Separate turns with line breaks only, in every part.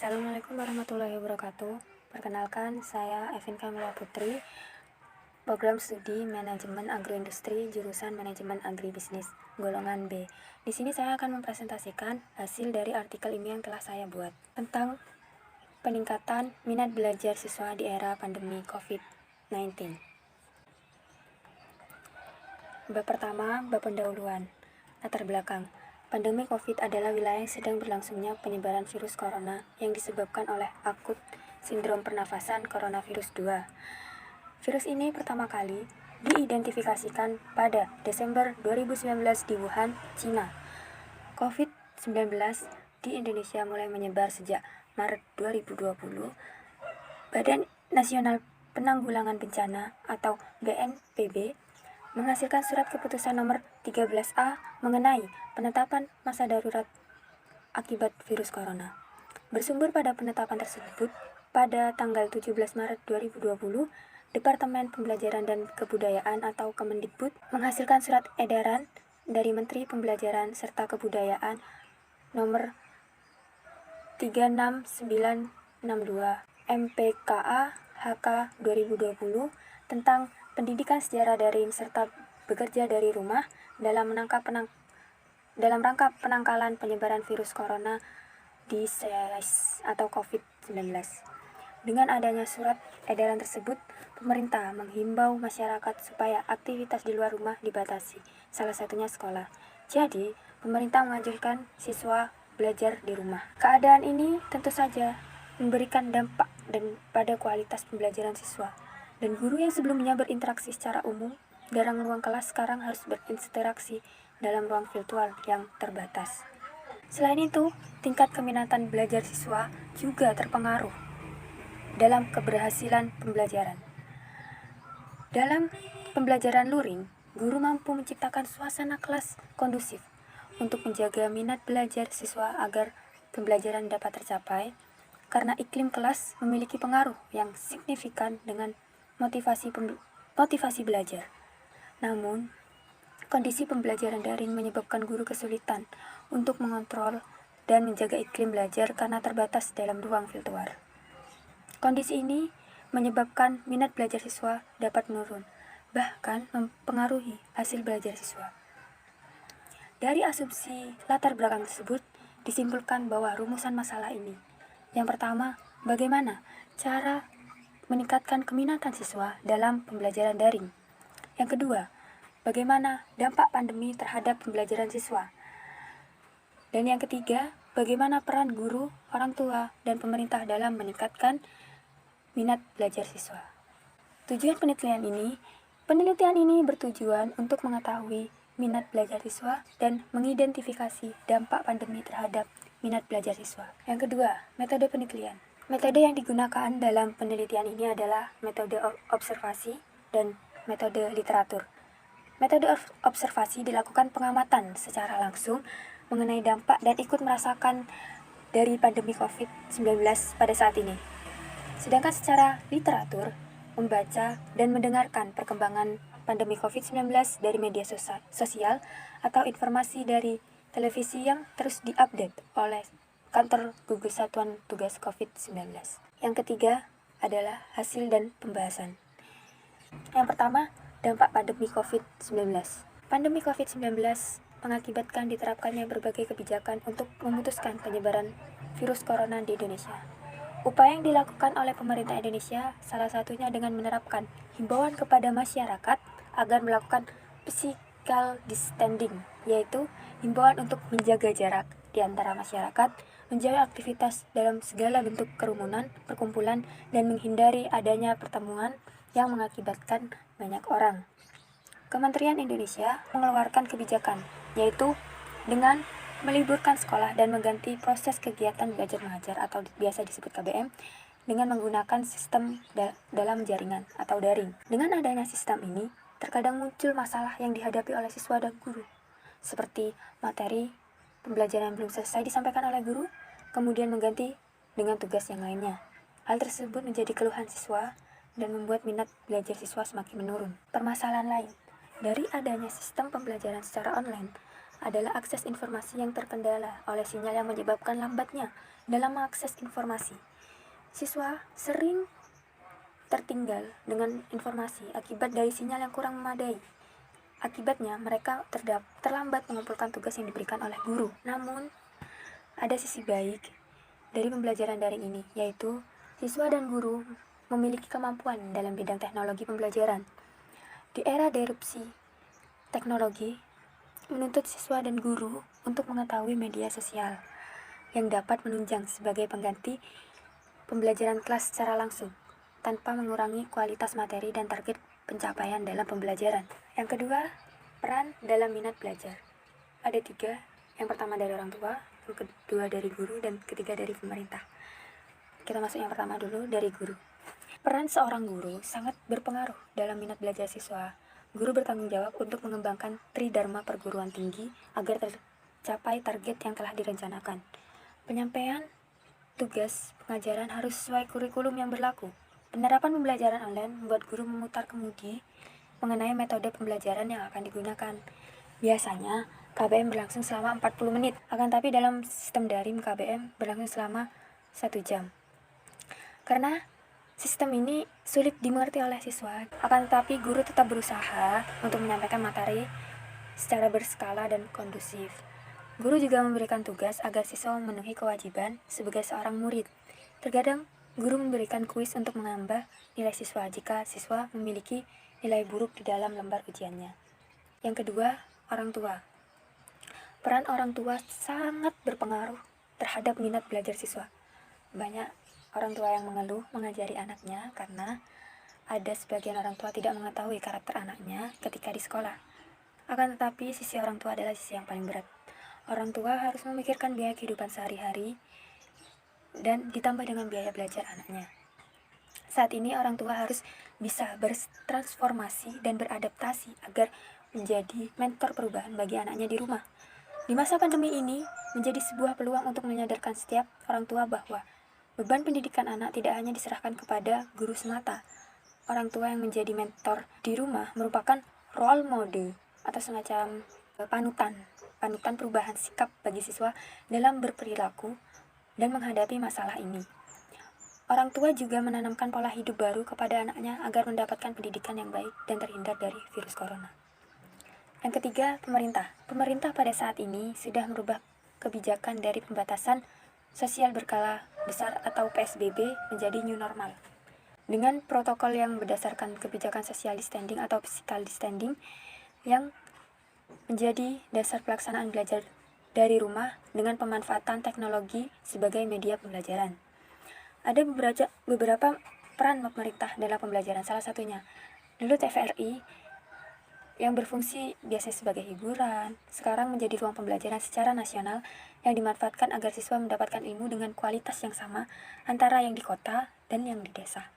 Assalamualaikum warahmatullahi wabarakatuh. Perkenalkan, saya Evin Kamila Putri, program studi Manajemen Agroindustri, jurusan Manajemen Agribisnis, golongan B. Di sini saya akan mempresentasikan hasil dari artikel ini yang telah saya buat tentang peningkatan minat belajar siswa di era pandemi COVID-19. Bab pertama, bab pendahuluan. Latar belakang. Pandemi COVID adalah wilayah yang sedang berlangsungnya penyebaran virus corona yang disebabkan oleh akut sindrom pernafasan coronavirus 2. Virus ini pertama kali diidentifikasikan pada Desember 2019 di Wuhan, Cina. COVID-19 di Indonesia mulai menyebar sejak Maret 2020. Badan Nasional Penanggulangan Bencana atau BNPB menghasilkan surat keputusan nomor 13A mengenai penetapan masa darurat akibat virus corona. Bersumber pada penetapan tersebut, pada tanggal 17 Maret 2020, Departemen Pembelajaran dan Kebudayaan atau Kemendikbud menghasilkan surat edaran dari Menteri Pembelajaran serta Kebudayaan nomor 36962 MPKA HK 2020 tentang pendidikan secara daring serta bekerja dari rumah dalam rangka penangkalan penyebaran virus corona di SARS atau COVID-19. Dengan adanya surat edaran tersebut, pemerintah menghimbau masyarakat supaya aktivitas di luar rumah dibatasi, salah satunya sekolah. Jadi, pemerintah menganjurkan siswa belajar di rumah. Keadaan ini tentu saja memberikan dampak pada kualitas pembelajaran siswa. Dan guru yang sebelumnya berinteraksi secara umum dalam ruang kelas sekarang harus berinteraksi dalam ruang virtual yang terbatas. Selain itu, tingkat keminatan belajar siswa juga terpengaruh dalam keberhasilan pembelajaran. Dalam pembelajaran luring, guru mampu menciptakan suasana kelas kondusif untuk menjaga minat belajar siswa agar pembelajaran dapat tercapai, karena iklim kelas memiliki pengaruh yang signifikan dengan motivasi belajar. Namun, kondisi pembelajaran daring menyebabkan guru kesulitan untuk mengontrol dan menjaga iklim belajar karena terbatas dalam ruang virtual. Kondisi ini menyebabkan minat belajar siswa dapat menurun, bahkan mempengaruhi hasil belajar siswa. Dari asumsi latar belakang tersebut, disimpulkan bahwa rumusan masalah ini. Yang pertama, bagaimana cara meningkatkan keminatan siswa dalam pembelajaran daring. Yang kedua, bagaimana dampak pandemi terhadap pembelajaran siswa. Dan yang ketiga, bagaimana peran guru, orang tua, dan pemerintah dalam meningkatkan minat belajar siswa. Tujuan penelitian ini bertujuan untuk mengetahui minat belajar siswa dan mengidentifikasi dampak pandemi terhadap minat belajar siswa. Yang kedua, metode penelitian. Metode yang digunakan dalam penelitian ini adalah metode observasi dan metode literatur. Metode observasi dilakukan pengamatan secara langsung mengenai dampak dan ikut merasakan dari pandemi COVID-19 pada saat ini. Sedangkan secara literatur, membaca dan mendengarkan perkembangan pandemi COVID-19 dari media sosial atau informasi dari televisi yang terus diupdate oleh Kantor Gugus Satuan Tugas COVID-19. Yang ketiga adalah hasil dan pembahasan. Yang pertama, dampak pandemi COVID-19. Pandemi COVID-19 mengakibatkan diterapkannya berbagai kebijakan untuk memutuskan penyebaran virus corona di Indonesia. Upaya yang dilakukan oleh pemerintah Indonesia salah satunya dengan menerapkan himbauan kepada masyarakat agar melakukan physical distancing, yaitu himbauan untuk menjaga jarak di antara masyarakat, menjauhi aktivitas dalam segala bentuk kerumunan, perkumpulan, dan menghindari adanya pertemuan yang mengakibatkan banyak orang. Kementerian Indonesia mengeluarkan kebijakan, yaitu dengan meliburkan sekolah dan mengganti proses kegiatan belajar mengajar atau biasa disebut KBM dengan menggunakan sistem dalam jaringan atau daring. Dengan adanya sistem ini, terkadang muncul masalah yang dihadapi oleh siswa dan guru, seperti materi pembelajaran belum selesai disampaikan oleh guru, kemudian mengganti dengan tugas yang lainnya. Hal tersebut menjadi keluhan siswa dan membuat minat belajar siswa semakin menurun. Permasalahan lain dari adanya sistem pembelajaran secara online adalah akses informasi yang terkendala oleh sinyal yang menyebabkan lambatnya dalam mengakses informasi. Siswa sering tertinggal dengan informasi akibat dari sinyal yang kurang memadai. Akibatnya, mereka terlambat mengumpulkan tugas yang diberikan oleh guru. Namun, ada sisi baik dari pembelajaran daring ini, yaitu siswa dan guru memiliki kemampuan dalam bidang teknologi pembelajaran. Di era disrupsi teknologi, menuntut siswa dan guru untuk mengetahui media sosial yang dapat menunjang sebagai pengganti pembelajaran kelas secara langsung, tanpa mengurangi kualitas materi dan target pencapaian dalam pembelajaran. Yang kedua, peran dalam minat belajar. Ada 3, yang pertama dari orang tua, yang kedua dari guru, dan ketiga dari pemerintah. Kita masuk yang pertama dulu, dari guru. Peran seorang guru sangat berpengaruh dalam minat belajar siswa. Guru bertanggung jawab untuk mengembangkan tridharma perguruan tinggi agar tercapai target yang telah direncanakan. Penyampaian tugas pengajaran harus sesuai kurikulum yang berlaku. Penerapan pembelajaran online membuat guru memutar kemudi mengenai metode pembelajaran yang akan digunakan. Biasanya, KBM berlangsung selama 40 menit, akan tapi dalam sistem daring KBM berlangsung selama 1 jam. Karena sistem ini sulit dimengerti oleh siswa, akan tetapi guru tetap berusaha untuk menyampaikan materi secara berskala dan kondusif. Guru juga memberikan tugas agar siswa memenuhi kewajiban sebagai seorang murid. Terkadang, guru memberikan kuis untuk menambah nilai siswa jika siswa memiliki nilai buruk di dalam lembar ujiannya. Yang kedua, orang tua. Peran orang tua sangat berpengaruh terhadap minat belajar siswa. Banyak orang tua yang mengeluh mengajari anaknya karena ada sebagian orang tua tidak mengetahui karakter anaknya ketika di sekolah. Akan tetapi, sisi orang tua adalah sisi yang paling berat. Orang tua harus memikirkan biaya kehidupan sehari-hari dan ditambah dengan biaya belajar anaknya. Saat ini orang tua harus bisa bertransformasi dan beradaptasi agar menjadi mentor perubahan bagi anaknya di rumah. Di masa pandemi ini, menjadi sebuah peluang untuk menyadarkan setiap orang tua bahwa beban pendidikan anak tidak hanya diserahkan kepada guru semata. Orang tua yang menjadi mentor di rumah merupakan role model atau semacam panutan perubahan sikap bagi siswa dalam berperilaku dan menghadapi masalah ini. Orang tua juga menanamkan pola hidup baru kepada anaknya agar mendapatkan pendidikan yang baik dan terhindar dari virus corona. Yang ketiga, pemerintah. Pemerintah pada saat ini sudah merubah kebijakan dari pembatasan sosial berskala besar atau PSBB menjadi new normal. Dengan protokol yang berdasarkan kebijakan social distancing atau physical distancing yang menjadi dasar pelaksanaan belajar dari rumah dengan pemanfaatan teknologi sebagai media pembelajaran. Ada beberapa peran pemerintah dalam pembelajaran, salah satunya dulu TVRI yang berfungsi biasanya sebagai hiburan, sekarang menjadi ruang pembelajaran secara nasional yang dimanfaatkan agar siswa mendapatkan ilmu dengan kualitas yang sama antara yang di kota dan yang di desa.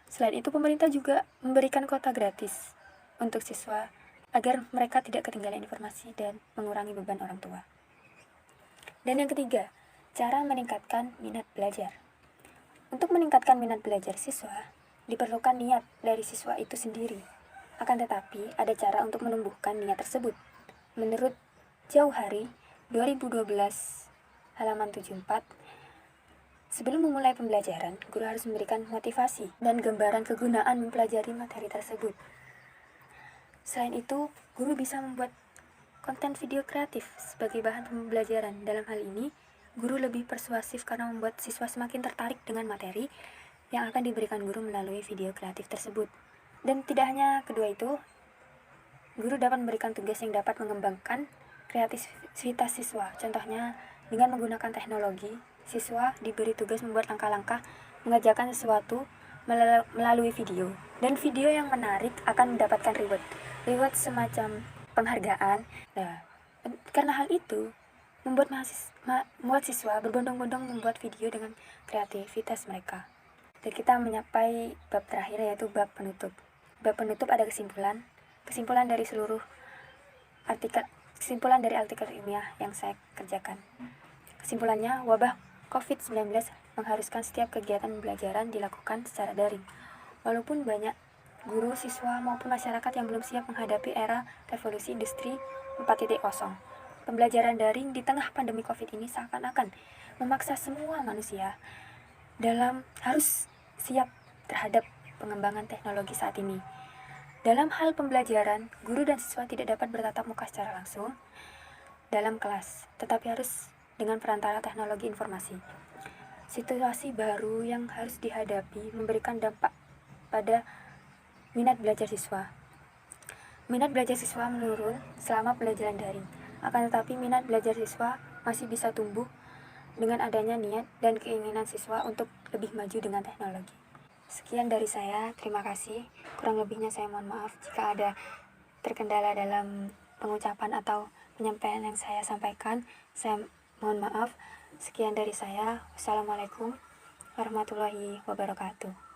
Selain itu, pemerintah juga memberikan kuota gratis untuk siswa agar mereka tidak ketinggalan informasi dan mengurangi beban orang tua. Dan yang ketiga, cara meningkatkan minat belajar. Untuk meningkatkan minat belajar siswa, diperlukan niat dari siswa itu sendiri. Akan tetapi, ada cara untuk menumbuhkan niat tersebut. Menurut Jauhari, 2012, halaman 74, sebelum memulai pembelajaran, guru harus memberikan motivasi dan gambaran kegunaan mempelajari materi tersebut. Selain itu, guru bisa membuat konten video kreatif sebagai bahan pembelajaran. Dalam hal ini, guru lebih persuasif karena membuat siswa semakin tertarik dengan materi yang akan diberikan guru melalui video kreatif tersebut. Dan tidak hanya kedua itu, guru dapat memberikan tugas yang dapat mengembangkan kreativitas siswa. Contohnya, dengan menggunakan teknologi, siswa diberi tugas membuat langkah-langkah mengerjakan sesuatu melalui video. Dan video yang menarik akan mendapatkan reward semacam penghargaan. Nah, karena hal itu membuat siswa berbondong-bondong membuat video dengan kreativitas mereka. Dan kita menyapai bab terakhir, yaitu bab penutup. Bab penutup ada kesimpulan dari artikel ilmiah yang saya kerjakan. Kesimpulannya, wabah COVID-19 mengharuskan setiap kegiatan pembelajaran dilakukan secara daring. Walaupun banyak guru, siswa, maupun masyarakat yang belum siap menghadapi era revolusi industri 4.0. Pembelajaran daring di tengah pandemi COVID ini seakan-akan memaksa semua manusia harus siap terhadap pengembangan teknologi saat ini. Dalam hal pembelajaran, guru dan siswa tidak dapat bertatap muka secara langsung dalam kelas, tetapi harus dengan perantara teknologi informasi. Situasi baru yang harus dihadapi memberikan dampak pada minat belajar siswa. Minat belajar siswa menurun selama pembelajaran daring. Akan tetapi minat belajar siswa masih bisa tumbuh dengan adanya niat dan keinginan siswa untuk lebih maju dengan teknologi. Sekian dari saya, terima kasih. Kurang lebihnya saya mohon maaf jika ada terkendala dalam pengucapan atau penyampaian yang saya sampaikan. Saya mohon maaf. Sekian dari saya. Wassalamualaikum warahmatullahi wabarakatuh.